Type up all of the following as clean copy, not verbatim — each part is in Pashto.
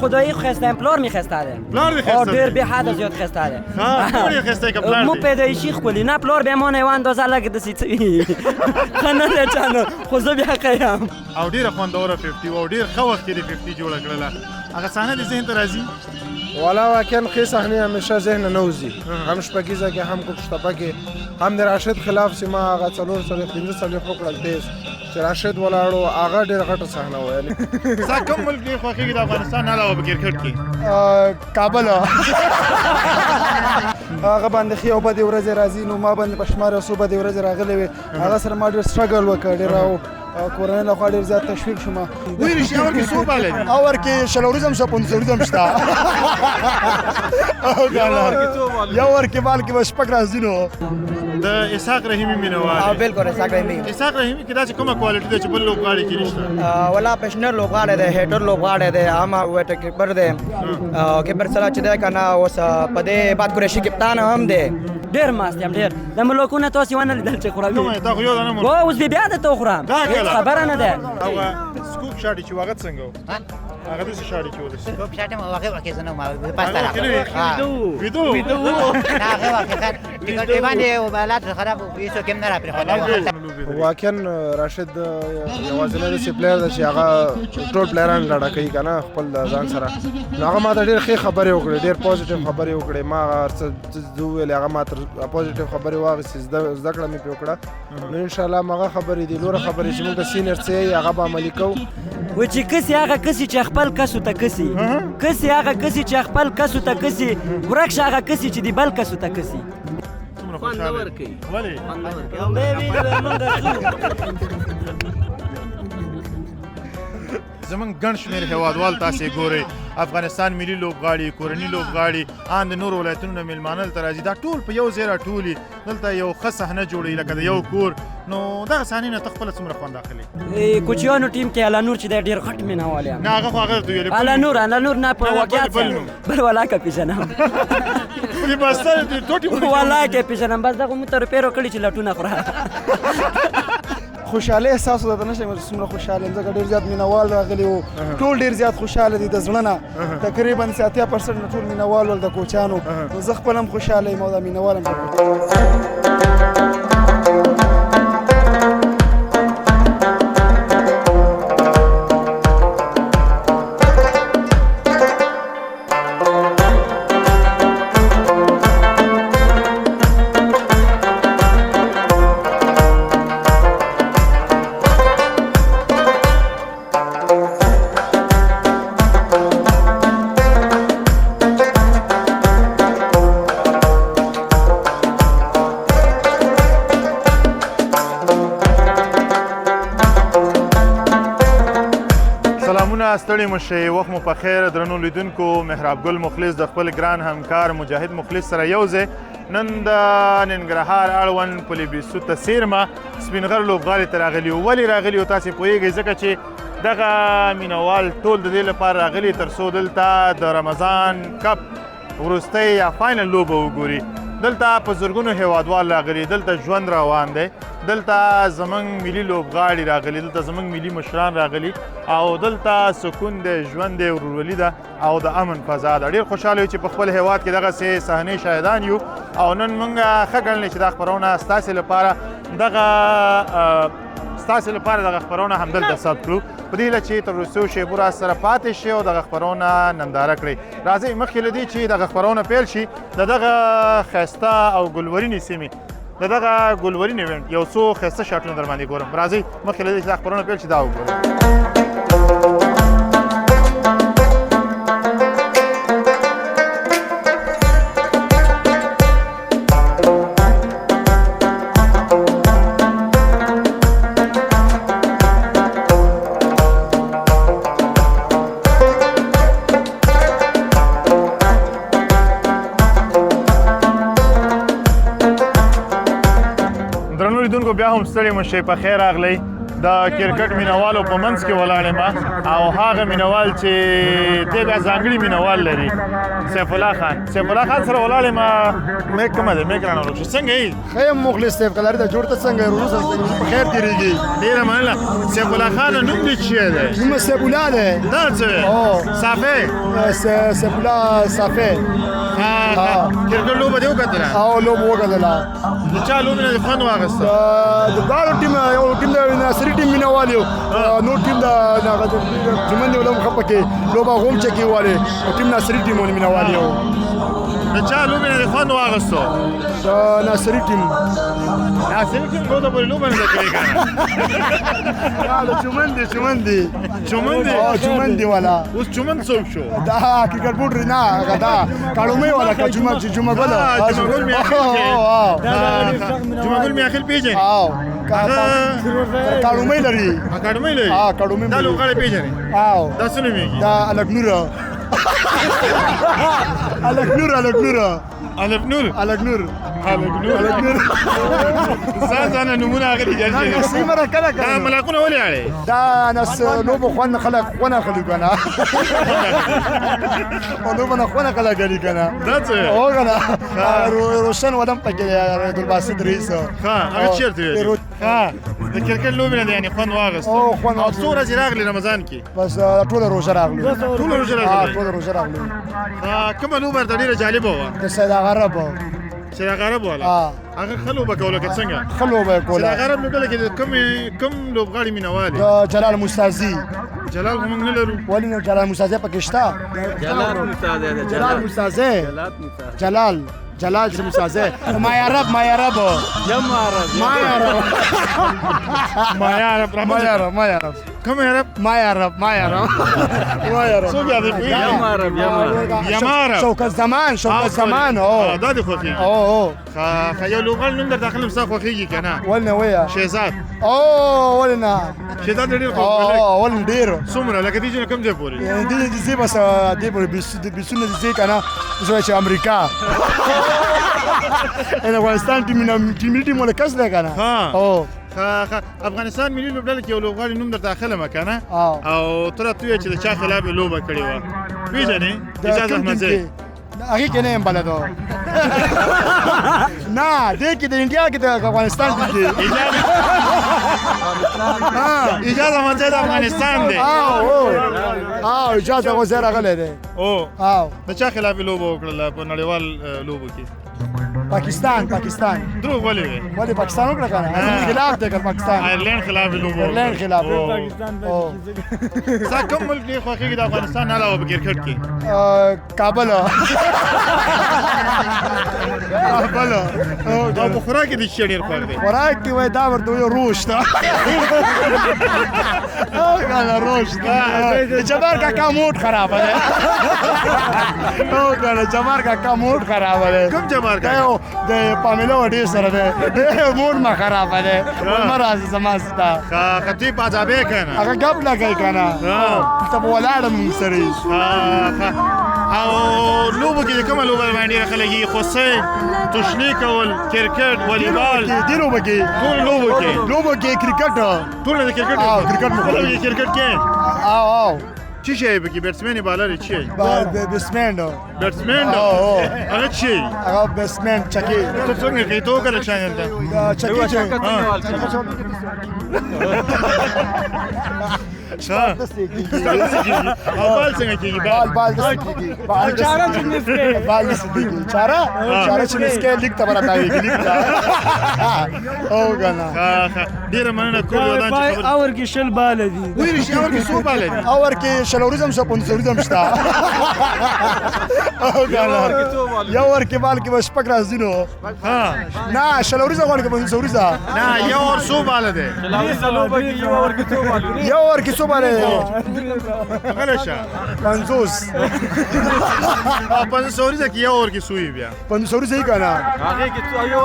خدایی خواستم پلار می‌خواستاده. پلار می‌خواستاده. دیر به حد زیاد خواستاده. پلار می‌خواسته که پلار. مو پیدایشی خولی نه پلار به ما نه اندازه لګ د سیتی. خننه چانه خو زه بیا قیم. او ډیره خوندوره 50 او ډیر ښه وخت کې 50 جوړه کړله. هغه صحنه د ذهن ته راځي. والا واقعا ښې صحنې همیشه ذهن نه وځي. هم شپږیزه کې هم کوکشتپه کې هم د راشد خلاف چې ما هغه څلور څلوېښت پنځه څلوېښت وکړل تیز چې راشد ولاړو هغه ډېره غټه صحنه وه یعنې ستا کوم ملک ډېر خوښېږي د افغانستان نه علاوه په کرکټ کې؟ کابل هغه باندې ښې او بدې ورځې راځي نو ما باندې په شمار یو څو بدې ورځې راغلې وې هغه سره ما ډېر سټرګل وکړ ډېر او کورنۍ لخوا ډېر زیات تشویق شوم وایي رښتیا اور کې څو باله دي؟ اور کې شلوریزم شته پنځوریزم شته یو اور کې بال کې به شپږ راځي نو د اسحاق رحیمي مینهوال بالکل اسحاق رحیمي. اسحاق رحیمي کې داسې کومه کوالټي ده چې بل لوبغاړي کې نشته؟ ولا پیشنر لوبغاړی دی هیټر لوبغاړی دی عام ویټر کیپر دی کیپر سره چې دی که نه اوس په دې بعد قریشي کپتان هم دی ډېر ماست یم ډېر د ملکونه تاسې ونه لیدل چې خورم تا خو یو دانه ملک اوس بیا درته وخورم هېڅ خبره نه ده. هغه سکوپ شاټي چې هغه څنګه و؟ هغه داسې شاټي چې ولس سکوپ شاټي مو هغه وخت زه نه ما پاس ویدو هغه وخت ټیکټ باندې وبالات خراب ویسو کوم نه را پرې واقعا راشد یوازینی داسې پلیر دی چې هغه ټول پلیران ډاډه کوي که نه خپل ځان سره نو هغه ما ته ډېر ښې خبرې وکړې ډېر پوزیټیو خبرې وکړې ما هغه هر څه وویلې هغه ما تر پوزیټیو خبرې واخیستې زده کړه مې پرې وکړه نو انشاءالله هماغه خبرې دي نوره خبرې چې موږ د سینیر څه یې هغه به عملي کوو و چې کسي هغه کسي چې خپل کسو ته کسي کسي هغه کسي چې خپل کسو ته کسي ورک شه هغه کسي چې د بل کسو ته کسي خوند نه ورکوي ولې؟ زمونږ ګڼ شمېر هېوادوال تاسې ګورئ افغانستان ملي لوبغاړي کورني لوبغاړي ان د نورو ولایتونو نه میلمانه دلته راځي دا ټول په یو ځای راټولي دلته یو ښه صحنه جوړوي لکه د یو کور نو دغه صحنې نه ته خپله څومره خوند اخلي؟ کوچیانو ټیم کې الله نور چې دی ډېر غټ مینهوال یم نه هغه خو هغه درته ویلې الله نور نه په واقعیت بل ولاکه پېژنم ولاکه پېژنم بس دغه مو ته روپۍ راکړي چې لټونه خوره خوشحالي احساس ورته نه شم چې څومره خوشحاله یم ځکه ډېر زیات مینهوال راغلي وو ټول ډېر زیات خوشحاله دي د زړه نه تقریبا 80% نه ټول مینهوال ول د کوچیانو نو زه خپل هم خوشحاله یم او دا مینهوال هم ستړي مو شئ وخت مو په خیر درنو لیدونکو مهراب ګل مخلص د خپل ګران همکار مجاهد مخلص سره یو ځای نن د ننګرهار اړوند پلي بېسوته څیرمه سپین غر لوبغاړي ته راغلي وو ولې راغلي وو تاسې پوهېږئ ځکه چې دغه مینهوال ټول د دې لپاره راغلي تر څو دلته د رمضان کپ وروستی یا فاینل لوبه وګوري دلته په زرګونو هیوادوال راغلي دلته ژوند روان دی دلته زمونږ ملي لوبغاړي راغلي دلته زمونږ ملي مشران راغلي او دلته سکون دی ژوند دی ورورولي ده او د امن فضا ده ډېر خوشحاله یو چې په خپل هیواد کې دغسې صحنې شاهدان یو او نن موږ ښه ګڼلې چې دا خپرونه ستاسې لپاره دغه خپرونه همدلته ثبت کړو په دې هیله چې تر وروستیو شیبو را سره پاتې شي او دغه خپرونه ننداره کړئ راځئ مخکې له دې چې دغه خپرونه پیل شي د دغه ښایسته او ګلورینې سیمې د دغه ګلورین ایونټ یو څو ښایسته شاټونه در باندې ګورم راځئ مخکې له دې چې دا خپرونه پیل شي دا وګورئ درنو لیدونکو بیا هم ستړي مشئ په خیر راغلی د کرکټ مینوالو په منځ کې ولاړ یم او هغه مینوال چې دی بیا ځانګړي مینوال لري سیف الله خان سره ولاړ یم میک کومه ده میک رانه ورکړه څنګه یې ښه یم مخلص صاحب کلاري ته جوړ ته څنګه یې وروسته په خیر تېرېږي ډېره مننه سیف الله خان نوم دې څه دی نوم یې سیف الله دی دا څه صافی سیف الله صافی کرکټ لوبه دې وکتله او لوبه وکتله د چا لوبې نه دې خوند واخیسته د دواړو ټیم یو ټیم د ناصري ټیم مینوال یو نور ټیم د جمن ولوم خپه کې لوبه غوم چکی والے او ټیم ناصري ټیم ونه مینوال یو د چا لوبې نه دې خوند واخیسته د ناصري ټیم خو د پورې لوبه نه ده کړې که نه د چمن دی والا اوس چمن څوک شو دا کرکټ بورډ نه هغه دا کاړومې والا جمعه ګل جمعګل میاخیل پیژنې کاړومې لري اکاډمۍ لري کاړومې دا لوبغاړی پیژنې دا څه نومېږي دا الک نور ځان نومونه هغه دي دا ملاکونه ولې اړې دا ناس لوبه خوند خلک خونه خلک کنه او لوبه نه خونه خلک غلي کنه دا څه او کنه روشن ودم پکې عبدالباسط رئیس هغه چیرته وي د کرکټ لوبې نه دی یعنی خوند واغست او خوند او څو ورځې راغلي رمضان کې بس ټول روزه راغلي کومه لوبه درته ډېره جالبه وه د سید غرب والا هغه ښه لوبه کوله که څنګه ښه لوبه یې کوله سید غرب لوبډله کې کوم لوبغاړي مینوال د جلال مستازي جلال خو موږ نه لرو ولې نه جلال مستازي پکې شته جلال مستازي ما يا رب کوم یې رب ما يا رب څوک یاد دی یمارب شوکت زمان دا دې خوښي او ښه یو لوبغاړي نوم درته اخلم ستا خوښېږي که نه ولنه ویا شهزاد ولنه شهزاد ډېر خوښ ولنه ډېر څومره لکه دې چې نه کوم ځای پورې دې ځای بس دې پورې بیسونه ځای که نه زه چې امریکا افغانستان ټیم ولا کس دی که نه افغانستان ملي لوبډله کې یو لوبغاړي نوم درته اخلم که نه او ته راته ووایه چې د چا خلاف یې لوبه کړې وه پېژنې اجاز احمدزی هغې کې نه یم بلدو نه دې کې د انډیا کې د افغانستان کې اجاز احمدزی د افغانستان دی اجاز هغه ځای راغلی دی د چا خلاف یې لوبه وکړله په نړیوال لوبو کې پاکستان دروغ ولې وې ولې پاکستان وکړه که نه خلاف دی که پاکستان آیرلینډ خلاف یې لوبه آیرلینډ خلاف ستا کوم ملک ډېر خوښېږي د افغانستان نه علاوه په کرکټ کې کابل او په خوراک کې د څه ډېر خوښ دی خوراک کې وایي دا ورته وایي روش ته روش د جبار کاکا موډ خرابه دی جبار کاکا موډ خرابه دی کوم جبار کاکا د پامیلا وډې سره دی موډ ما خرابه دی مه راځه زما ستا ښه ته یې پاځابې که نه هغه ګپ لګوي که نه ته به ولاړه مونږ سره یې او لوبو کې د کومه لوبه باندې ډېره خلک یې خوسۍ تشنې کول کرکټ والیبال دې لوبه کې ټولو لوبو کې کرکټ ټولو د کرکټ کرکټ مو خلک یې کرکټ کې او چی شي پکې بیټسمن یې بالر یې چی بیټسمن هغه چی هغه بیټسمن چکی ته څنګه کوي تو کله چانل ته چکی بال څنګه کېږي بال چاره چې مسکې لیک ته براتاوي لیک ته او کنه ډیره مننه کوم ودان چې خبر اور کې شل بال دي ویل شي اور کې سو بال دي اور کې شلوريزم شو پونځوريزم شتا او کنه یو اور کې بال کې بس پک راځي نو نه شلوريزم ور کې پونځوريزم نه یو اور سو بال دي یو اور کې سو بال غلشه 50 پنځوريزم کې یو اور کې سوې بیا 500 صحیح کنه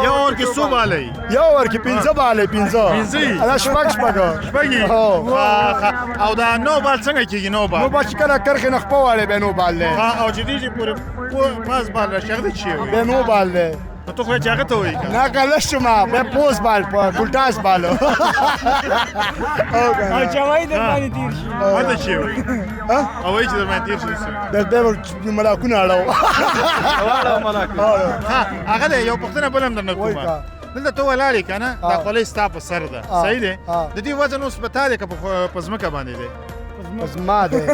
یو اور کې سو بال یو اور کې 15 بال 15 ادا شپږ او دا نو بال څنګه کېږي نو بال کله کرخه نخپه واله به نو بال له او چې دې پورې پاس بال راشه دې چی به نو بال له نو ته خو چې هغه ته وایي که نه کله شما به پوز بال ګلټاس بالو او کنه چوي در باندې تیر شي ما ته شي وایي او وایي چې در باندې تېر شي د دې ملاکونه اړو ها هغه دی یو پوښتنه بل هم درنه کومه دلته ته ولاړې که نه دا خولۍ ستا په سر ده صحیح دی د دې وزن اوس په تا دی که په ځمکه باندې دی پس ما ده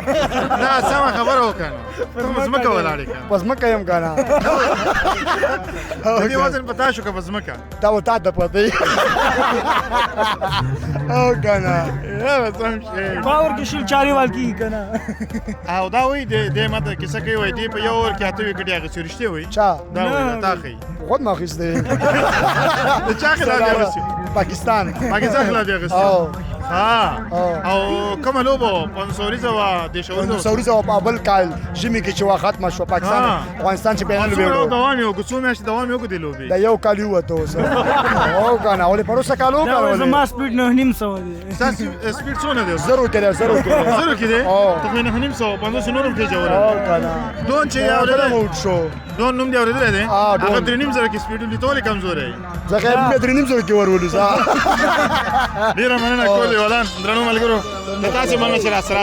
نه سمه خبره وکړه نو ته په ځمکه ولاړې که پس ما کيم کنه د دې وزن په تا شو که په ځمکه دا و تا د پته او کنه سم شي باور کې شل چاري وال کی کنه او دا وایي د ماته کیسه کوي وایي دی په یو اور کې اته وکټې هغه رښتیا وایي چا دا وایي تا خي خود ما خسته د چا خلاف دی هغه پاکستان پاکستان خلاف دی هغه او ها او کومه لوبه پنځوريزه وا د شاورزه سعودي او بابل کال جمی کې چې وا ختمه شو پاکستان افغانستان چې بینل څومره ویلو دوام یو څو میاشتې دوام یو دی لوبي دا یو کال یو ته اوس او کنه ولې پروسه کالو دا زما کنه سپیډ نه نیم سو دی تاسو سپیډ څونه دی زرو کې زرو کې دی ته نه نیم سو 500 نورم کې جوړه او کنه دون چې یو دا موټ شو دون نوم دی اورېدل دی دون. هغه درې نیم زره کې سپیډ لیدل کمزورې ځکه مې درې نیم زره کې ورولې ډیره مننه کولې ولان درنو ملګرو تاسو باندې چې را سره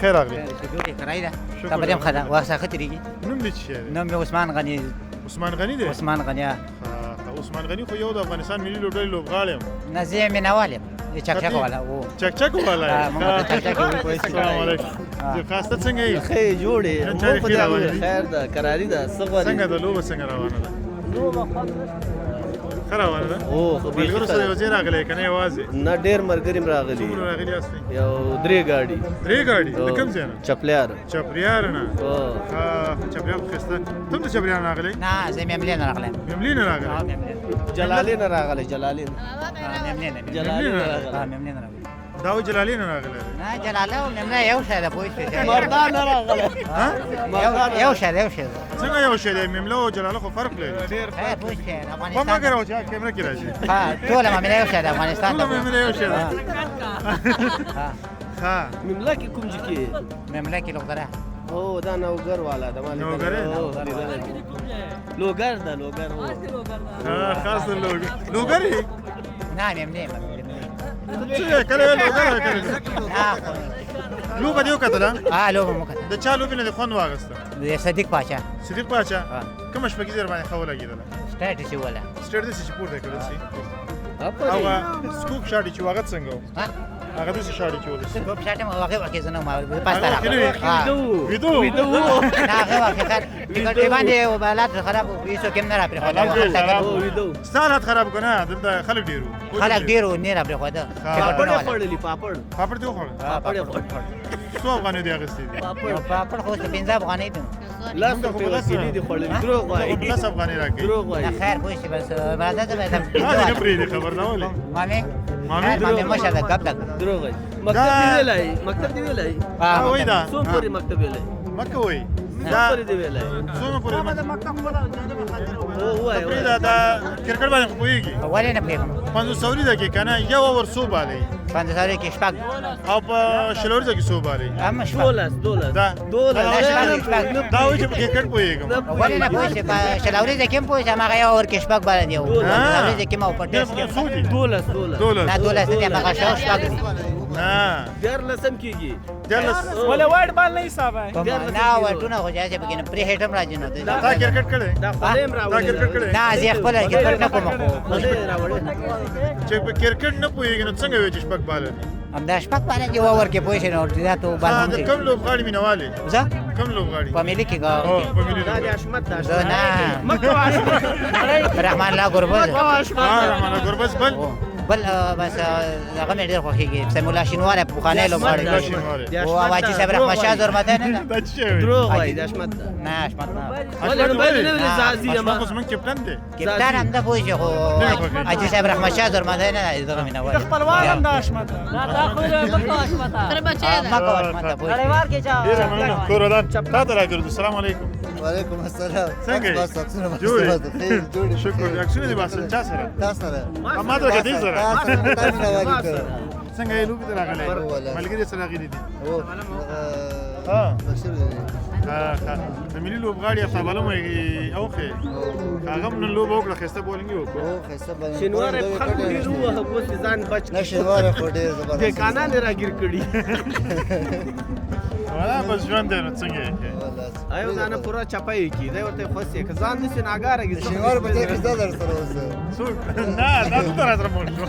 بخیر راغلی کرای ده تبریم خدا واسه خطرېږي نوم دې څه دی نوم مې عثمان غني عثمان غني دی عثمان غني عثمان غني خو یو د افغانستان ملي لوبډلې لوبغاړی یم نه زه یې مینوال یم چکچک والا و چکچک والا السلام علیکم زه خاصه څنګه یې خې جوړې مو په خیر ده قراری ده څنګه د لوبه څنګه روانه ده روانه ده او خو ملګرو سره یو ځای راغلی که نه یوازې نه ډېر ملګري م راغلي څومره راغلي یاستئ یو درې ګاډي د کوم ځای نه چپلیار چپریار نه چپریار خو ښایسته ته هم د چپریار نه راغلی نه زه مېملې نه راغلی مېملې نه راغلی جلالي نه راغلی جلالي مېملې نه راغلی دا و جلالي نه راغلی نه جلاله او مېملې یو شی ده پوه شوې مردان نه راغلی یو شی ده څنګه یو شی دی مېمله او جلاله خو فرق لري خیر پوه شوې پام مه افغانستان کوه چې کیمره کې راشي ټوله مېملې یو شی ده افغانستان ټوله مېمله یو شی ده ښه مملا کې کوم ځای کې مېملې کې لوګره او دا نوګر والا د مالک نوګر لوګر ده لوګر ها خاص لوګر نه مېملې څه کله لوګر کله لوبه دی وکړه لوبه مو کړه د چا لوبې نه خوند واغسته د صدیق پاچا صدیق پاچا کوم شپه کې در باندې خو لګیدله سټارټ شي ولا سټارټ دې چې پورته کړل شي او سکوپ شاټي چې واغت څنګه هغه د شاړي چې ولې سکوپ شاټه مو واقع کې زنه ما پاسته ویدو نه هغه واقع ټیکټ باندې وبالات خراب ویسو کوم نه را پرې ویدو ستالات خراب کنه دلته خلک ډیرو نه را پرې خو دا پاپړ خورلې پاپړ دی خور څو افغاني دی اغستې دي پاپړ خو 15 افغاني دي لاس ته پیسې دي خورلې دروغ وایي لاس افغاني راکې دروغ وایي خیر خو شي بس راځه ته نه پرې دي خبر نه ولې مامي مشه دا کب دا دروغ وایي مکتب دی ویلای وای دا څو پورې مکتب ویلای مکه وای دا پورې دی ویلای څو پورې او وای دا کرکټ باندې پويږي ولې نه پېږم 500 ده کې کنه یو اور سو بالي 500 کې شپږ او په شلور ده کې سو بالي هم شپږ دا دا وایي چې کرکټ پويږم ولې نه پوي چې په شلوري ده کې پوي چې هغه یو اور کې شپږ باندې دی شلوري ده کې ما په ټیسټ کې 12 نه 12 دې هغه شپږ دي نه ډېر لسم کیږي ولا وایډ بال نه حساب ہے نه وټونه خو ځای به کنه پری هټم راځي نو دا کرکټ کړي دا فلم راوړل دا کرکټ کړي نه زه خپل کرکټ نه کوم چې په کرکټ نه پويږي نو څنګه وي چې شپږ بال هم دا شپږ باندې دی اور کې پوي شنو دا ته بال دا کوم لوبغاړي مینوالي زه کوم لوبغاړي په ملي کې او په ملي دا د اشمت دا نه رحمان الله قربز رحمان الله قربز بل بل بس هغه مې ډېر خوښېږي سمیع الله شینواری پخوانی لوبغاړی الله شینواری. او حاجي صاحب رحمت شاه زورمتی نه ده دا څه شی وایي؟ دروغ وایي دا شمت ده نه حشمت نه ولې نو باید نه ویلې زازي یم اشفاق زموږ کپټن دی. کپتان هم ده پوه شي خو حاجي صاحب رحمت شاه زورمتی نه ده دغه مینه وایي خپلوان هم دا حشمت تر بچی ده مکه حشمت ده پوه شي ډېره مننه کور ودان تا ته راګرځو. السلام علیکم. وعلیکم السلام څنګه یې؟ بس عکسونه مې جوړ یې؟ اخیستل. خیر جوړ یې. شکر عکسونه دې باسل چا سره؟ تا سره ما ته کتې سره تا سره تا مې راوالي کړ. څنګه یې لوبې ته راغلی والله. ملګري سره راغلي دي. او ها بشیر دی. د ملي لوبغاړي افتابالم اوخې هغه هم نن لوبه وکړه ښایسته بولینګ یې وکړو. او خسته باندې شینواری خلکو ډېر ووهه اوس یې ځان بچ نه شینواری خو ډېر زبردست دې کانان یې راګیر کړي ولا بس ژوند دی نو څنګه یې کوې؟ والله. ایو ځانه پوره چپای کی دی ورته خوښ یې که ځان داسې ناګاره کړي شینواری په دې کې زده در سره اوسه. څوک؟ نه دا ته راسره مونږ شو.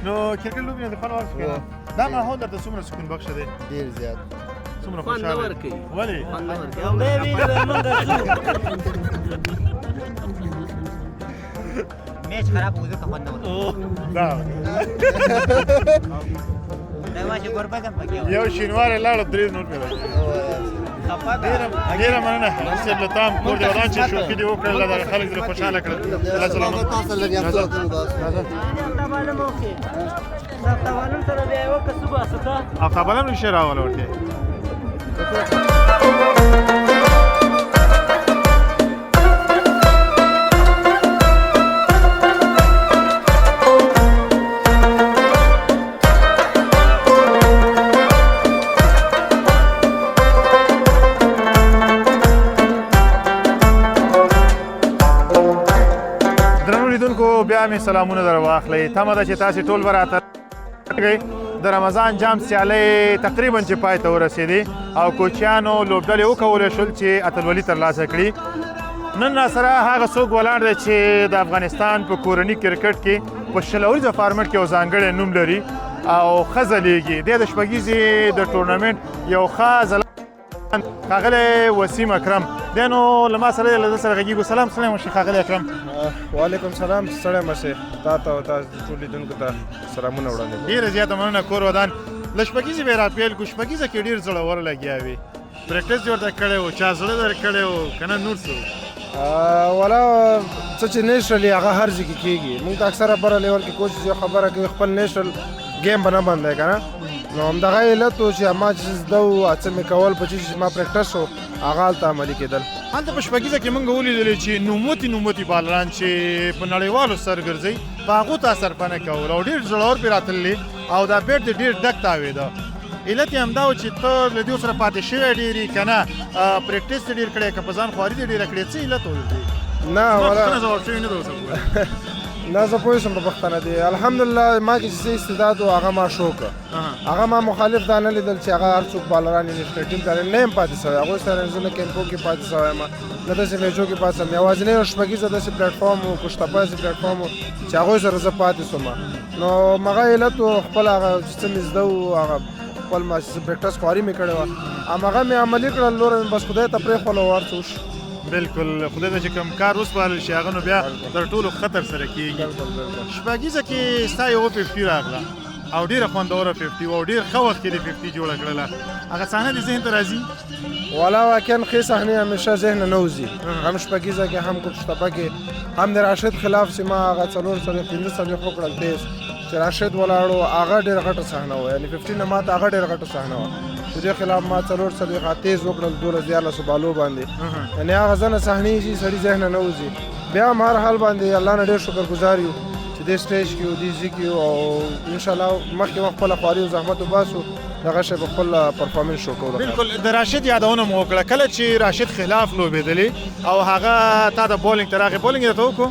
نو کرکټ لوبې نه د خوند ورکړه. دا ماحول درته څومره سکون بخښه دی؟ ډېر زیات. څومره خوند نه خوشحاله ورکوي. ولې؟ خوند نه ورکوي. میچ خراب وځو که خوند نه ورکوي دا دا واشه ګوربت هم پکې یو شینواری لاړو درې نور مې راځي. خفه ده. ډېره مننه صاحب له تام کور دې ودان چې شوقي دې وکړل دغه خلک دې خوشحاله کړل. الله سلامت. تاسو لږ یاد کړو بس. او خبرم نشي راوړل ورته. درنو لیدونکو بیا مې سلامونه در واخلئ. تمه ده چې تاسې ټول به راته د رمضان جام سیالۍ تقریبا چې پای ته ورسېدې او کوچیانو لوبډلې وکولی شول چې اتلولي ترلاسه کړي. نن راسره هغه څوک ولاړ دی چې د افغانستان په کورني کرکټ کې په شلوریزه فارمټ کې یو ځانګړی نوم لري او ښه ځلیږي. دی د شپږیزې د ټورنمنټ یو ښه ځلان ښاغلی وسیم اکرم دی. نو له ما سره له ده سره غږیږو. سلام سلام وشي ښاغلی اکرم. وعلیکم سلام. ستړی مه شئ. تا ته او تاسو ټول لیدونکو ته سلامونه وړاندې کوم. ډېره زیاته مننه کور ودان. له شپږیزې به یې راپیل کړو. شپږیزه کې ډېر زړور لګیا وي. پریکټس دې ورته کړی و چا زړه در کړی و که نه نور څه؟ والا څه چې نیشنل هغه هر ځای کې کېږي. موږ ته اکثره بره لیول کې کوشش یو خبره کوي خپل نیشنل ګیم به نه بندوي که نه. نو همدغه علت و چې ما چې زده و څه مې کول په چې ما پریکټس و هغه هلته عملي کېدل. هلته په شپږیزه کې موږ ولیدلې چې نوموتي بالران چې په نړیوالو سر ګرځي په هغو ته اثر په نه کول او ډېر زړور پرې راتللې او دا بیټ دې ډېر ډک تاوېده. علت یې همدا و چې ته له دې سره پاتې شوی ډېر که نه پریکټس دې ډېر کړی که په ځان خواري دې ډېره کړې څه علت و؟ نه والا ځواب شوی نه ده اوسه پورې. نه زه پوه شم په پښتنه دی. الحمدلله ما کې چې څه استعداد و هغه ما شو کړه. هغه ما مخالف دا نه لیدل چې هغه هر څوک بالران نیشنل ټیم ته نه یم پاتې سوی. هغوی سره زه نه کیمپو کې پاتې سوی یم نه داسې میچو کې پاتې سوم. یوازینی یو شپږیزه داسې پلیټفارم و کشتپه داسې پلیټفارم و چې هغوی سره زه پاتې سوم. نو هغه علت و خپل هغه چې څه مې زده و هغه خپل ما چې پریکټس خواري مې کړې وه همغه مې عملي کړل. نور مې بس خدای ته پرېښول او هر څه وشو. بالکل خدای ته چې کوم کار وسپارل شي هغه نو بیا تر ټولو خطر سره کېږي. شپږیزه کې ستا یوه 50 راغله او ډېره خوندوره 50 او ډېر ښه وخت کې دې 50 جوړه کړله. هغه صحنه دې ذهن ته راځي؟ والا واقعا ښې صحنې همیشه ذهن نه وځي. هم شپږیزه کې هم کوشتپه کې هم د راشد خلاف چې ما هغه 4 15 وکړل تیز چې راشد ولاړو هغه ډېره غټه صحنه وه. یعنې 15 نه ماته هغه ډېره غټه صحنه وه. د دې خلاف ما 4 تیز وکړل 12 بالو باندې. یعنې هغه ځنه صحنې چې سړي ذهن نه وځي. بیا هم هر حال باندې الله نه ډېر شکرګزار یو چې دې سټیج کې یو دې ځای کې یو او انشاءالله مخکې مخ خپله خواري او زحمت وباسو دغه شی به خپل پرفارمنس شو کوو. بالکل د راشد یادونه مو وکړه کله چې راشد خلاف لوبېدلې او هغه تا د بولینګ ته راغی. بولینګ یې درته وکړو؟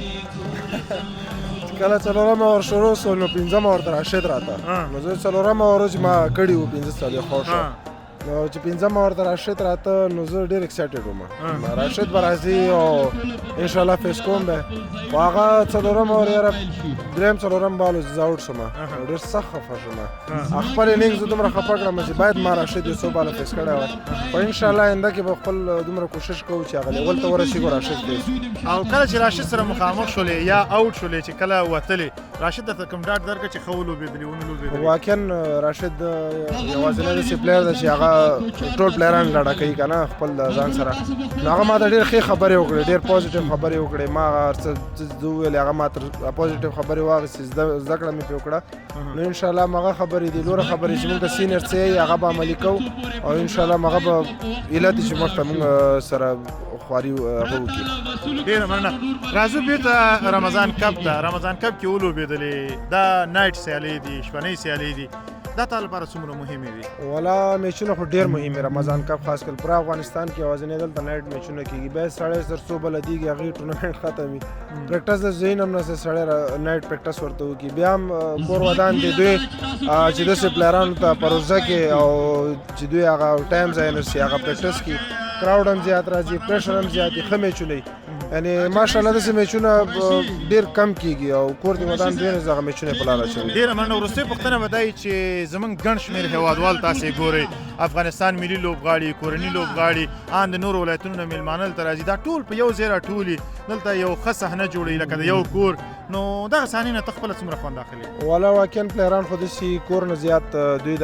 کله څلورمه ور شروع سو نو پنځمه ورته راشد راته. نو زه څلورمه ور چې ما کړي وو 15 څلوېښت شو. نو چې پنځمه ورته راشد راته نو زه ډېر ایکسایټډ وم. راشد به راځي او انشاءالله فیس کوم به. خو هغه څلورمه ور یاره درېیم څلورم بال زه آوټ شوم. ډېر سخت خفه شوم. خپل انینګ زه دومره خفه کړم چې باید ما راشد یو څو باله فیس کړی وای. خو انشاءالله آینده کې به خپل دومره کوشش کوو چې هغه لیول ته ورسېږو راشد فیس. او کله چې راشد سره مخامخ شولې یا آوټ شولې چې کله وتلې راشد ته کوم ډاټ درکړه چې ښه ولوبېدلي ونه لوبېدلي؟ واقعا راشد یوازینی داسې پلیر دی چې هغه ټول پلیران ډاډه کوي که نه خپل ځان سره نو هغه ما ته ډېر ښې خبرې وکړې ډېر پوزیټیو خبرې وکړې ما هغه هر څه وویلې هغه ما تر پوزیټیو خبرې واخیستې زده کړه مې پرې وکړه نو انشاءالله هغه خبرې دي نوره خبرې چې موږ ته سینیر څه یې هغه به عملي کوو او انشاءالله هغه به هیله دي چې موږ ته موږ سره خواري هغه وکړي. ډېره مننه. راځو بېرته رمضان کپ ته. رمضان کپ کې ولوبېدلې دا نایټ سیالۍ دي شپنۍ سیالۍ دي دا تا لپاره څومره مهمې دي؟ والا میچونه خو ډېر مهم دي رمضان کپ خاص کر پوره افغانستان کې یوازینی دلته نایټ میچونه کېږي بیا سړی تر څو بله دیږي هغې ټورنمنټ ختم وي پریکټس د ذهن هم نه سړی نایټ پریکټس ورته وکړي بیا هم کور ودان دي دوی چې داسې پلیرانو ته په روزه کې او چې دوی هغه ټایم ضایع نه شي هغه پریکټس کړي کراوډ هم زیات راځي پریشر هم زیات دي ښه میچونه وي یعنې ماشاءالله داسې میچونه ډېر کم کېږي او کور د ودان دوی دغه میچونه په لاره اچوي. ډېره مننه. وروستۍ پوښتنه به دا وي چې زموږ ګڼ شمېر هېوادوال تاسې ګورئ افغانستان ملي لوبغاړي کورني لوبغاړي ان د نورو ولایتونو نه میلمانه دلته راځي دا ټول په یو ځای راټولي دلته یو ښه صحنه جوړوي لکه د یو کور نو دغه صحنې نه ته خپله څومره خوند اخلي؟ والا واقعا پلیران خو داسې کور نه زیات دوی د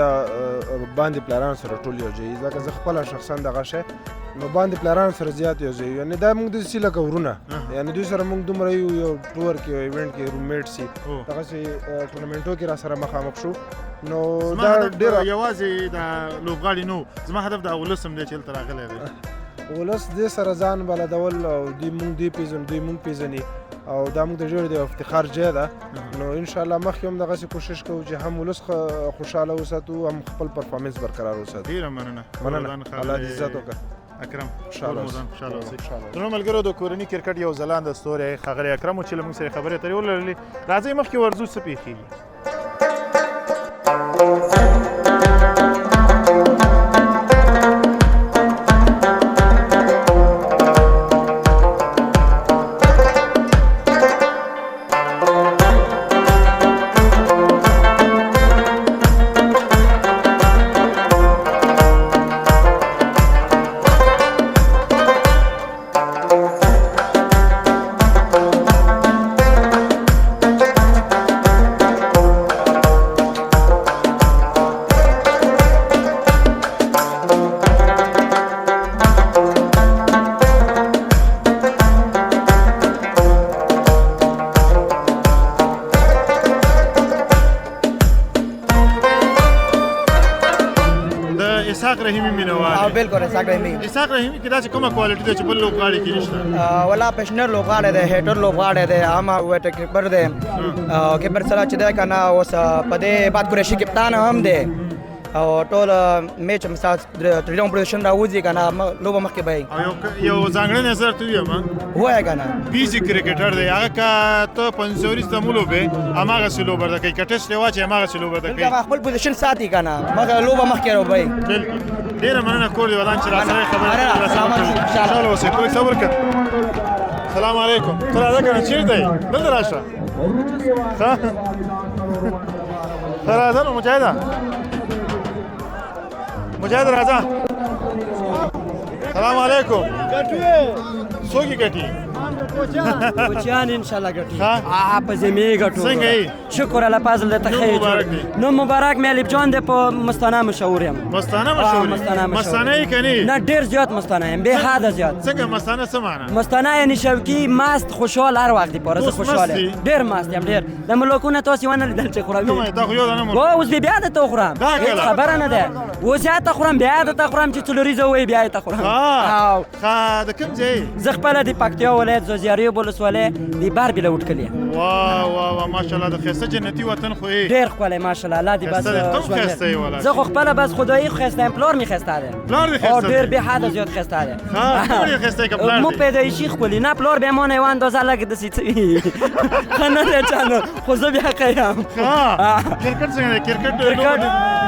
باندې پلیران سره ټول یو ځای ځکه زه خپله شخصا دغه شی نو باندې پلیران سره زیات یو ځای یعنې دا موږ داسې لکه ورونه یعنې دوی سره موږ دومره یو ټور کې یو ایونټ کې روممیټ سي دغسې ټورنمنټو کې را سره مخامخ شو نو دا ډېره یوازې د لوبغاړي نو زما هدف د ولس هم دی چې هلته راغلی دی ولس دې سره ځان بلدول او دوی پېژني دوی موږ پېژني او دا موږ د ډېر د افتخار ځای ده نو انشاءالله مخکې هم دغسې کوشش کوو چې هم ولس خوشحاله وساتو هم خپل پرفارمنس برقرار وساتو. ډېره مننه. الله دې عزت وکړه. اکرم خوشحاله اوسئ. درنو ملګرو د کورني کرکټ یو ځلانده ستوری ښاغلی اکرم و چې له موږ سره خبرې اترې ولرلې. راځئ مخکې ورځو څه پېښېږي. اسحاق رحیمي مینوال بالکل اسحاق رحیمي کې داسې کومه کوالټي ده چې بل لوبغاړي کې نشته؟ ولا پیشنر لوبغاړی دی هیټر لوبغاړی دی عام ویټر کیپر دی کیپر سره چې دی که نه اوس په دې بعد قریشي کپتان هم دی او ټول میچ هم ستاسو پوزیشن راوځي که نه لوبه مخکې به یو ځانګړی نظر ته ووایم ووایه که نه بیزي کرکټر دی هغه که ته پنځوري ته مو لوبې هماغسې لوبه ده کوي که ټسټ یې واچوي هماغسې لوبه ده کوي خپل پوزیشن ساتي که نه مخکې لوبه مخکې راوبئ. بالکل. ډېره مننه کور دې ودان چې راسره خبرې خوشحاله اوسئ. کوی صبر کړه. سلام علیکم. ته راځه که نه چېرته یې دلته راشه ښه راځه نو مجاهده مجاهد راځه. سلام علیکم. څوک یې ګټي؟ کوچیان انشاءالله ګټي. په زمې ګټو. څنګه یې؟ شکر الله فضل ته خیر. نو مبارک مې الف جان دی په مستانه مشهور یم. مستانه مشهور؟ مستانه یې که نه؟ نه ډېر زیات مستانه یم بې حده زیات. څنګه مستانه څه معنی؟ مستانه یعنې شوقي مست خوشحال هر وخت دپاره زه خوشحال یم ډېر مست یم ډېر. د ملکونه تاسې ونه لیدل چې خورم دا خو یو دانه اوس بیا درته وخورم هېڅ خبره نه ده اوس یا ته خورم بیا درته خورم چې څلوریزه ووایي بیا یې ته خورم. د کوم ځای؟ زه خپله د پکتیا ولایت زوزیاریو ولسوالۍ د باربې له وټکل یم. واه ماشاءالله د ښایسته جنتي وطن خو یې ډېر ښکلی ماشاءالله الله دې بس ښایسته یې ولا زه خو خپله بس خدایي ښایسته یم پلار مې ښایسته دی پلار دې ښایسته دی ډېر بې حده زیات ښایسته دی ډېر ښایسته یې که پلار دی مو پیدایشي ښکلي نه پلار بیا ما نه یوه اندازه لږ داسې څه وي ښه نه دی چا نه خو زه بیا ښه یم. کرکټ څنګه دی؟ کرکټ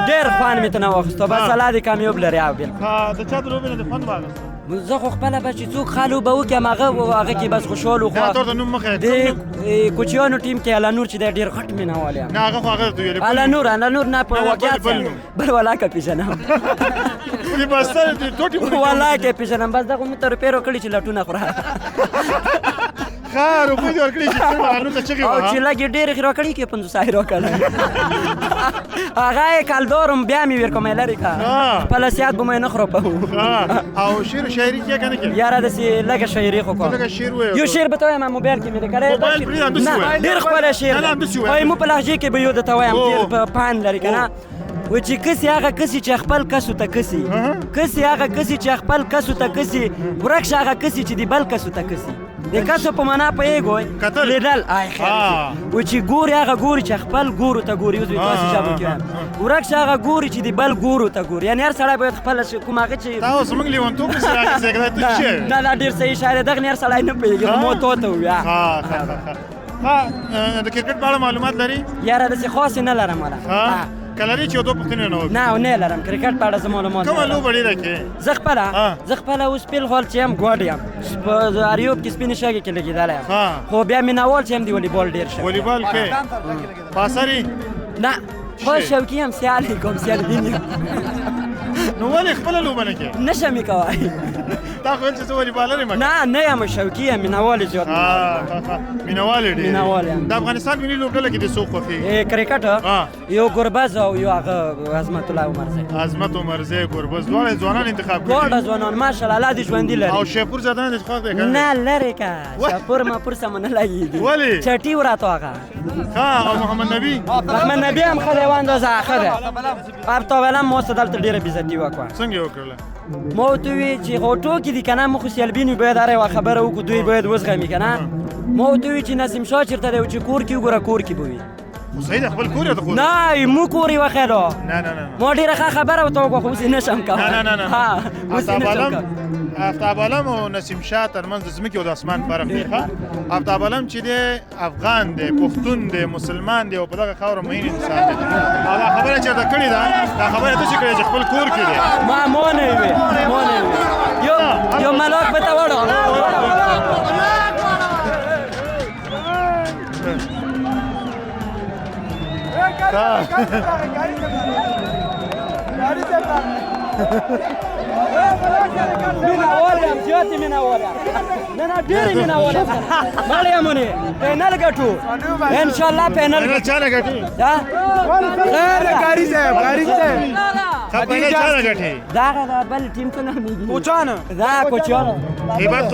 ډېر خوند مې ترنه واخیستو بس الله دې کامیاب لري. د چا د لوبې نه دې خوند واخیستو؟ زه خو خپله به چې څوک ښه لوبه وکړم هغه کې بس خوشحال وو. د کوچیانو ټیم کې الله نور چې دی ډېر غټ مینهوال یم. نه هغه خو هغه درته ویلې الله نور نه په واقعیت بل ولاکه پېژنم بس ټوټې ولاکه پېژنم بس دغه مو ته روپۍ راکړي چې لټونه خوره ښه روپۍ دې ورکړي چې څنګه ملالونو ته چغې او وهه چې لږ یې ډېرې راکړي کې 500 راکړه هغه یې کالدورم بیا مې ورکوم لرې کا خپله سیات به مې نه خروپو او شعر و شاعري کې که نه کې یاره داسې لږه شاعري خو کوم لږه شعر ووایه یو شعر به ته وایم موبایل کې مې دی کړی موبایل پرېږده همداسې نه ووایه ډېر ښکلی شعر نه، نه، همداسې ووایه. وایي مو په لهجې کې به یو درته وایم ډېر په پان لري که نه و چې کسي هغه کسي چې خپل کسو ته کسي کسي هغه کسي چې خپل کسو ته کسي ورک شه هغه کسي چې د بل کسو ته کسي د کسو په معنا پوهېږئ کتل. لیدل آی خیر و چې ګوري هغه ګوري چې خپل ګورو ته ګوري اوس مې تاسې ژبه کې وایم ورک شه هغه ګوري چې د بل ګورو ته ګوري یعنې هر سړی باید خپله کوم هغه چې تا اوس زموږ لیونتوب پسې راګرځېږه ته څه شی دا ډېر صحیح شاعر دی دغه نه هر سړی نه پوهېږي خو مو تو ته وویا د کرکټ په اړه معلومات لري یاره داسې خاصې نه لرم والا که لري چې یو دوه پوښتنې نه وکړي نه نه لرم کرکټ په اړه زه معلومات کومه نه لرم. لوبه ډېره کې زه خپله اوس فلحال چې یم ګوډ یم په اریوب کې سپینې شګې کې لګېدلی یم خو بیا مینهوال چې یم د والیبال ډېر شه والیبال کې پاسري نه خو شوقي یم سیالي کوم سیالبین یم نو ولې خپله لوبه نه کې نشه مې کوی تا خو ویل چې زه والیبالر یم نه نه یم شوقي یم مینهوال یې زیات مینهوال یې ډېر مینهوال یم. د افغانستان ملي لوبډله کې دې څوک خوښېږي کرکټ یو ګربز او یو هغه عظمت الله عمرزی عظمت عمرزی ګربز دواړه ځوانان انتخاب کړي دواړه ځوانان ماشاءالله الله دې ژوندي لري او شیپور زدان دې خوښ دی که نه لرې که شاپور ماپور سمه نه لګېږي ولې چټي وراته هغه او محمد نبی محمد نبی هم ښه دی واندازه ښه دی ابتاولم ما څه دلته ډېره بېزتي وکړه څنګه یې وکړله ما ورته وویل چې خو ټوکې دي که نه موږ خو سیالبین یو باید هر یوه خبره وکړو دوی باید وزغمي که نه ما ورته وویل چې نسیم شاه چېرته دی چې کور کې وګوره کور کې به وي خو صحیح ده خپل کور یې د خور نه مو کور یې وخېلو نه نه نه ما ډېره ښه خبره ورته وکړه خو اوس یې نشم کولی نه نه نه اوس یې نشم کولی آفتاب عالم او نسیم شاه ترمنځ د ځمکې او د اسمان فرق دی ښه آفتاب عالم چې دی افغان دی پښتون دی مسلمان دی او په دغه خاوره مهین انسان دی او دا خبره چېرته کړې ده دا خبره ته چې کړې چې خپل کور کې دی ما نه وي یو ملاک به ته وړو مینهوال یم زیاتې مینهوال یم نه نه ډېرې مینهوال یم مړ یم ونې پینل ګټو انشاءالله پینل چا نه ګټي کاری صاحب پینل چا نه ګټي دغه د بل ټیم ته نه میږي دا کوچانو هیبت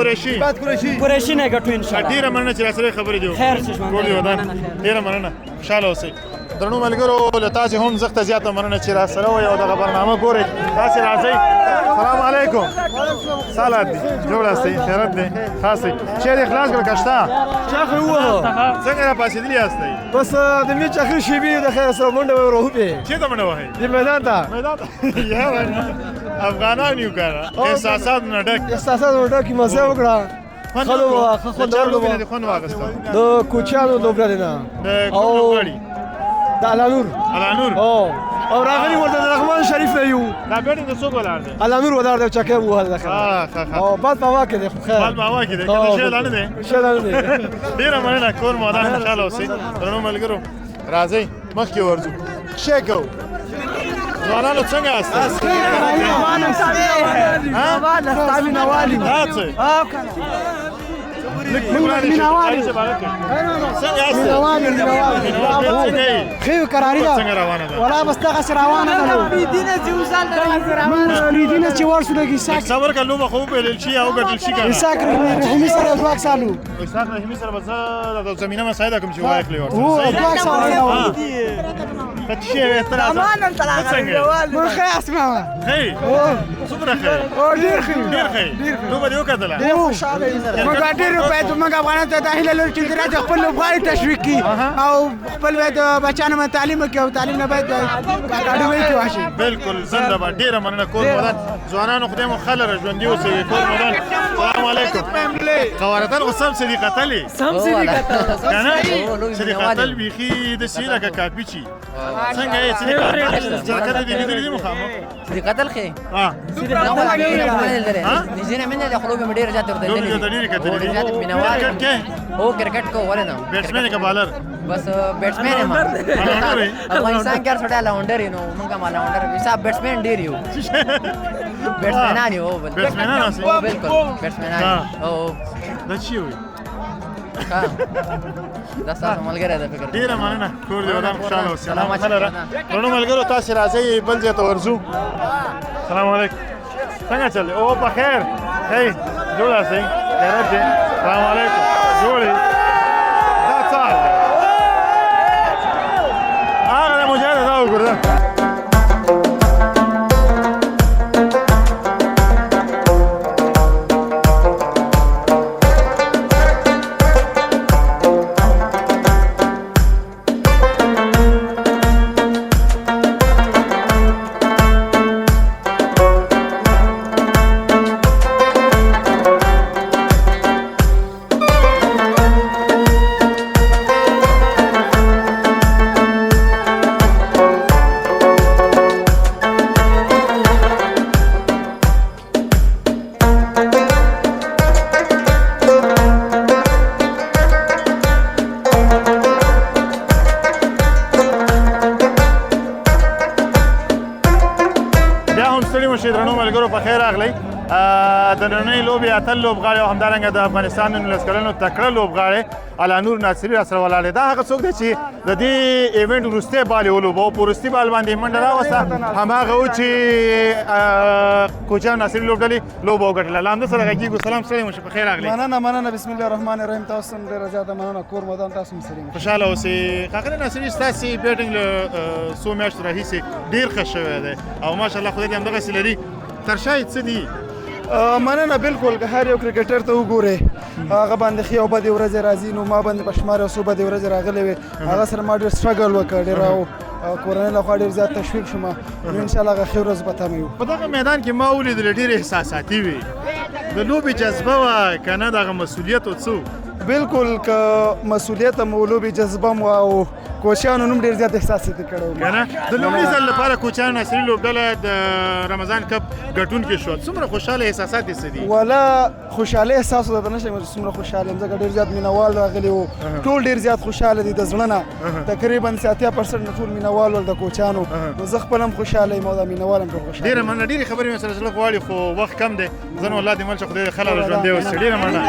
قریشي نه ګټو انشاءالله ډېره مننه چې راسره خبرې دي خیر چشمه ټول دې ودان ډېره مننه خوشحاله اوسئ درنو ملګرو له تاسې هم زښته زیاته مننه چې راسره وئ او دغه برنامه ګورئ تاسې راځئ سلام علیکم سالات دي جوړ یاستئ خیرت دی خاص دی شی دې خلاص کړه که شته چاخه ووهه څنګه راپاڅېدلي یاستئ بس د میچ اخر شیبې د خیر سره منډه وروهوبې چېرته منډه وهئ د میدان ته میدان ته یاره افغانان یو که نه احساسات نه ډک احساسات ورته کې مزه وکړه خلو ښه خوندور لوبه دې خوند واخیسته د کوچیانو لوبډلې نه د کوم لوبغاړي د علانور او راغلی ورته د رحمان شریف نه یو دا بیټ د څوک ولاړ دی علانور ولاړ دی چکه ووهل د خیر او باد په هوا کې دی خو خیر باد په هوا کې دی که د شی لا نه دی شی لا نه دی ډېره مننه کور مو ودان خوشحاله اوسئ درنو ملګرو راځئ مخکې ورځو ښې کوو ځوانانو څنګه یاست دا څه خیو قراری ده ولا بس دغه روانه ده ریدینه چې ورسو لګي صبر کا لوبه خو بلل شي او ګټل شي کنه اساک رحمی سره دوک سالو اساک رحمی سره بس د زمينه مساعده کوم چې وای کلی ورته او دوک سالو کچې تر امان من خیر اسمع خیر صبر خیر او ډیر خیر لوبه دیو کتله موږ ډیر په موږ افغانانو ته داخله لور چې راځي خپل لوبغاړي تشویق کی او خپل د بچانو باندې تعلیم کوي او تعلیم نه باید اکاډمي کې واشي بالکل زنده با ډیره مننه کور مودان ځوانانو خدای مو خلره ژوندۍ اوسئ کور مودان السلام علیکم قوارتن غصم صدیقتلی سم صدیقت کنه صدیقتل بیخي د سیره کا کاپی چی څنګه یې صدیقتل ځکه دې دې مخامه صدیقتل خې صدیقتل نجينا من الخروج من دير جات ورده دې کتلې جات بنوار هو کرکټ کو ولنه بیټسمن کا بالر بس بیټسمن ما افغانستان کې سره لاونډر نو موږ ما لاونډر حساب بیټسمن ډیر یو بیټسمن اني هو بیټسمن بالکل بیټسمن او دا چی وي دا ستاسو ملګری دی فکر ډېره مننه کور دې ودان خوشحاله اوسې ښه لره درنو ملګرو تاسې راځئ بل ځای ته ورځو سلام علیکم څنګه چل او په خیر هی جوړ یاستئ خیریت دی سلام علیکم جوړ یې دا څه حال دی هغه د مجاهد دا وګوره درنو ملګرو په خیر راغلی د نننۍ لوبې اتل لوبغاړی او همدارنګه د افغانستان د 19 کلنو تکړه لوبغاړی علانور ناصري راسره ولاړ دی دا هغه څوک دی چې د دې ایونټ وروستی بال یې ولوبه او په وروستي بال باندې یې منډه راوسته هماغه و چې کوچیان ناصري لوبډلې لوبه وګټله له همده سره غږېږو سلام ستړی مو شه په خیر راغلی مننه بسم الله الرحمن الرحیم تاسو هم ډېره زیاته مننه کور مدان تاسو هم سلیم خوشحاله اوسئ ښاغلی ناصري ستاسې بیټینګ له څو میاشتو راهیسې ډېر ښه شوی دی او ماشاءالله خدای دې همدغسې لري ترشا یې څه دي مننه بالکل که هر یو کرکټر ته وګورئ هغه باندې ښې او بدې ورځې راځي نو ما باندې په شمار یو څو بدې ورځې راغلې وې هغه سره ما ډېر سټرګل وکړ ډېر او کورنۍ له خوا ډېر زیات تشویق شوم نو انشاءالله هغه ښې ورځ به تمه یو په دغه میدان کې ما ولیدل ډېرې احساساتي وې د لوبې جذبه وه که نه دغه مسؤلیت و څه بالکل که مسؤلیت هم و لوبې جذبه هم او کوچیانو نوم ډېر زیات احساساتي کړی و که نه د لومړي ځل لپاره کوچیانو ناصري لوبډله د رمضان کپ ګټونکې شوه څومره خوشحاله احساسات یې څه دي والا خوشحالي احساس ورته نه شم چې څومره خوشحاله یم ځکه ډېر زیات مینهوال راغلي وو ټول ډېر زیات خوشحاله دي د زړه نه تقریبا 80% نه ټول مینهوال ول د کوچیانو نو زه خپل هم خوشحاله یم او د مینهوال هم ټول خوشحاله ډېره مننه ډېرې خبرې مې سره زړه غواړي خو وخت کم دی زه نو الله دې مل شه خدای دې خلک ژوندی اوسي ډېره مننه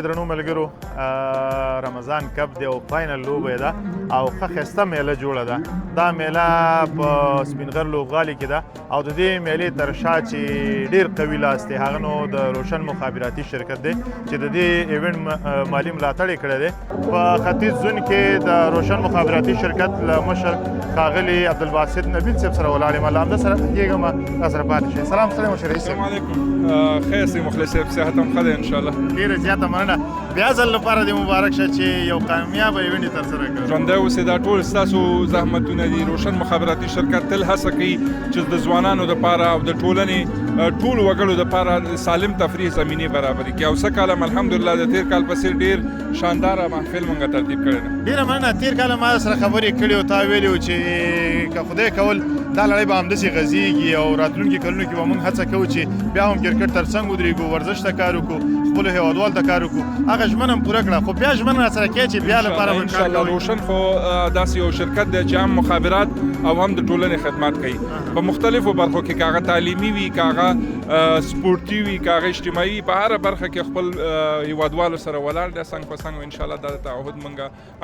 درنو ملګرو رمضان کپ دی او فاینل لوبه ده او ښه ښایسته میله جوړه ده دا میله په سپینغر لوبغالي کې ده او د دې میلې تر شا چې ډېر قوي لاس دی هغه نو د روشن مخابراتي شرکت دی چې د دې ایونټ مالي ملاتړ یې کړی دی په ختیځ زون کې د روشن مخابراتي شرکت له مشر ښاغلي عبدالباسط نبیل صاحب سره ولاړ یم له همده سره کېږم راسره پاتې شئ سلام ستړی مو شه رئیس صاحب السلام علیکم خیر سي مخلص صاحب صحت هم ښه دی انشاءالله ډېره زیاته مننه بیا ځل لپاره دې مبارک شه چې یو کامیابه ایونټ یې ترسره کړ ژوندی اوسئ دا ټول ستاسو زحمتونه دي روشن مخابراتي شرکت تل هڅه کوي چې د ځوانانو دپاره او د ټولنې ټولو وګړو دپاره سالم تفریح زمینې برابرې کړي او څه کال هم الحمدلله د تېر کال په څېر ډېر شانداره محفل مونږ ترتیب کړی دی ډېره مننه تېر کال ما سره خبرې کړې او تا ویلي وو چې که خدای کول دا لړۍ به همداسې غځېږي او راتلونکي کلونو کې به مونږ هڅه کوو چې بیا هم کرکټ تر څنګ ودرېږو ورزش ته کار وکړو خپلو هېوادوالو ته کار وکړو هغه ژمنه هم پوره کړه خو بیا ژمنه راسره کوې چې بیا لپاره به انشاءالله روشن خو داسې یو شرکت دی چې هم مخابرات او هم د ټولنې خدمات کوي په مختلفو برخو کې که هغه تعلیمي وي که هغه سپورټي وي که هغه اجتماعي په هره برخه کې خپل هېوادوالو سره ولاړ دی څنګ په څنګ انشاءالله دا تعهد مونږ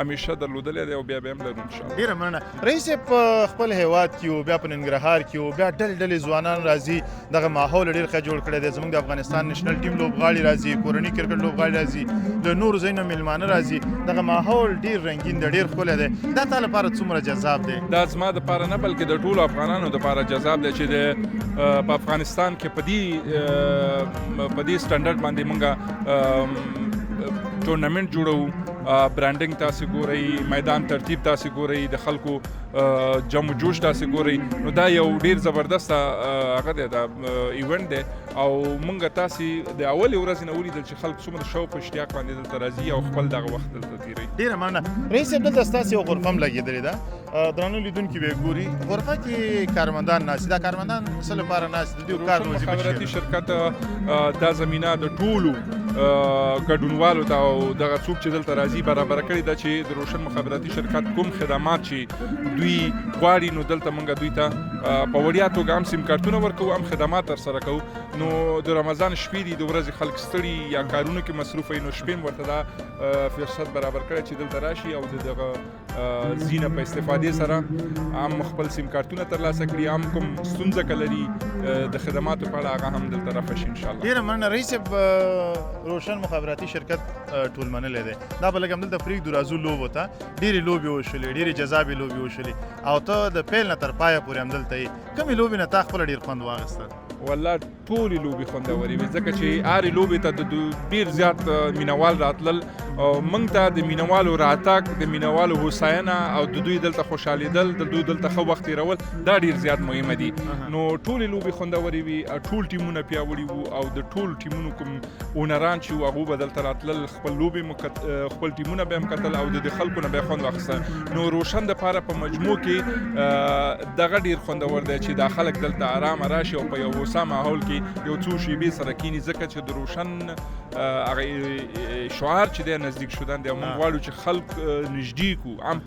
همیشه درلودلی دی او بیا به هم لرو انشاءالله ډېره مننه رئیس صاحب په خپل هېواد کې و بیا په ننګرهار کې و بیا ډلې ځوانان راځي دغه ماحول ډېر ښه جوړ کړی کړی دی زموږ د افغانستان نېشنل ټیم لوبغاړي راځي کورني کرکټ لوبغاړي راځي د نورو ځایونو میلمانه راځي دغه ماحول ډېر رنګین دی ډېر ښکلی دی دا تا لپاره څومره جذاب دی دا زما دپاره نه بلکې د ټولو افغانانو دپاره جذاب دی چې په افغانستان کې په دې سټنډرډ باندې موږ ټورنمنټ جوړوو برانډینګ تاسې ګورئ میدان ترتیب تاسې ګورئ د خلکو جم و جوش تاسې ګورئ نو دا یو ډېر زبردسته هغه دی دا ایونټ دی او موږ تاسې د اولې ورځې نه ولیدل چې خلک څومره شوق په اشتیاق باندې دلته راځي او خپل دغه وخت دلته تېروي ډېره مننه رئیس صاحب دلته ستاسې یو غرفه هم لګېدلې ده درنو لیدونکي به یې ګوري غرفه کې کارمندان ناست دا کارمندان څه لپاره ناست دي دوی کار وظیفه مخابراتي شرکت دا زمینه د ټولو ګډونوالو ته او دغه څوک چې دلته راځي برابره کړې ده چې د روشن مخابراتي شرکت کوم خدمات چې دوی غواړي نو دلته موږ دوی ته په وړیا توګه هم سیم کارتونه ورکوو هم خدمات ترسره کوو نو د رمضان شپې دي د ورځې خلک ستړي یا کارونو کې مصروف وي نو شپې هم ورته دا فرصت برابر کړی چې دلته راشي او د دغه زینه په استفادې سره هم خپل سیم کارتونه ترلاسه کړي هم کوم ستونزه که لري د خدماتو په اړه هغه هم دلته رافه شي انشاءالله. ډېره مننه رئیس صاحب روشن مخابراتي شرکت ټول منلی دی دا به لږ همدلته پرېږدو راځو لوبو ته ډېرې لوبې وشولې ډېرې جذابې لوبې وشولې او ته د پیل نه تر پایه پورې همدلته یې کومې لوبې نه تا خپله ډېر خوند واخیسته والله ټولې لوبې خوندورې وې ځکه چې هرې لوبې ته د ډېر زیات مینوال راتلل او موږ ته د مینوالو راتګ د مینوالو هوساینه او د دوی دلته خوشحالېدل د دوی دلته ښه وخت تېرول دا ډېر زیات مهمه دي نو ټولې لوبې خوندورې وي ټول ټیمونه پیاوړي وو او د ټول ټیمونو کوم اونران چې وو هغوی به دلته راتلل خپل لوبې خپل ټیمونه به هم کتل او د خلکو نه به یې خوند واخیسته نو روشن دپاره په مجموع کې دغه ډېر خوندور دی چې دا خلک دلته ارامه راشي او په یو هوسا ماحول کې یو څو شیبې سره کینی ځکه چې د روشن هغه شعار چې دی نزدیک شدن دی او موږ غواړو چې خلک نږدې کړو هم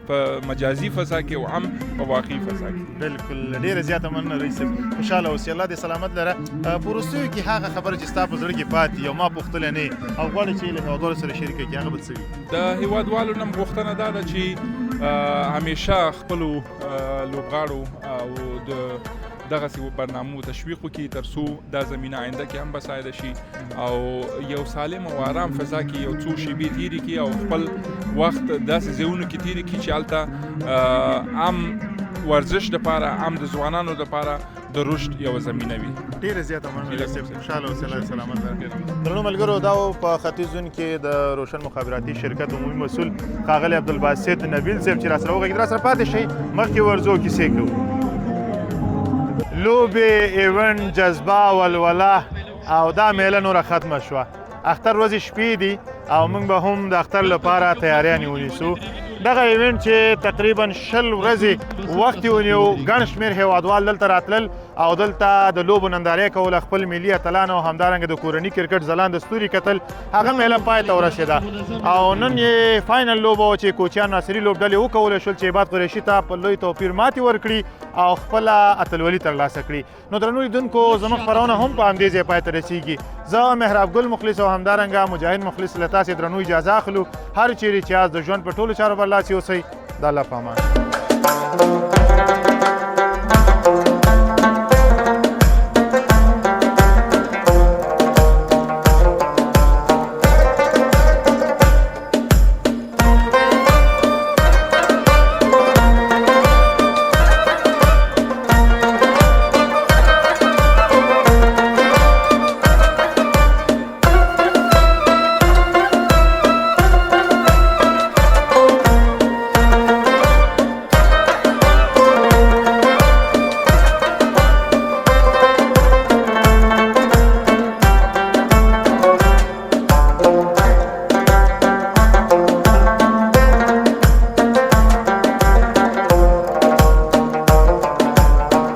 په مجازي فضا کې او هم په واقعي فضا کې بلکل ډېره زیاته مننه رئیس صاحب خوشحاله اوسې الله دې سلامت لره په وروستیو کې هغه خبره چې ستا په زړه کې پاتې او ما پوښتلی نه او غواړې چې له هېوادوالو سره شریکه کړي هغه به څه وي د هېوادوالو نه غوښتنه دا ده چې همیشه خپلو لوبغاړو او د دغسې برنامو تشویق وکړي تر څو دا زمینه آینده کې هم بسایده شي او یو سالم او آرام فضا کې یو څو شیبې تېرې کړي او خپل وخت داسې ځایونو کې تېرې کړي چې هلته هم ورزش دپاره هم د ځوانانو دپاره د رشد یوه زمینه وي ډېره زیاته مننه صاحب خوشحاله اوسئ الله دې سلامت لره درنو ملګرو دا په ختیځ زون کې د روشن مخابراتي شرکت عمومي مسؤل ښاغلی عبدالباسط نبیل صاحب چې راسره وغږېد راسره پاتې شئ مخکې ورځو کیسې کوو لوبې ایونټ جذبه ولوله او دا میله نوره ختمه شوه اختر ورځې شپې دي او موږ به هم د اختر لپاره تیاریانې ونیسو دغه ایونټ چې تقریبا 20 ورځې وخت یې ونیو ګڼ شمېر هېوادوال دلته راتلل او دلته د لوبو نندارې کوله خپل ملي اتلان او همدارنګه د کورني کرکټ ځلانده ستوري کتل هغه میله پای ته ورسېده او نن یې فاینل لوبه وه چې کوچیان ناصري لوبډلې وکولی شول چې عباد قریشي ته په لوی توپیر ماتې ورکړي او خپله اتلولي ترلاسه کړي نو درنو لیدونکو زموږ خپرونه هم په همدې ځای پای ته رسېږي زه مهراب ګل مخلص او همدارنګه مجاهد مخلص له تاسې درنو اجازه اخلو هر چیرې چې یاست د ژوند په ټولو چارو برلاسي اوسئ د الله په امان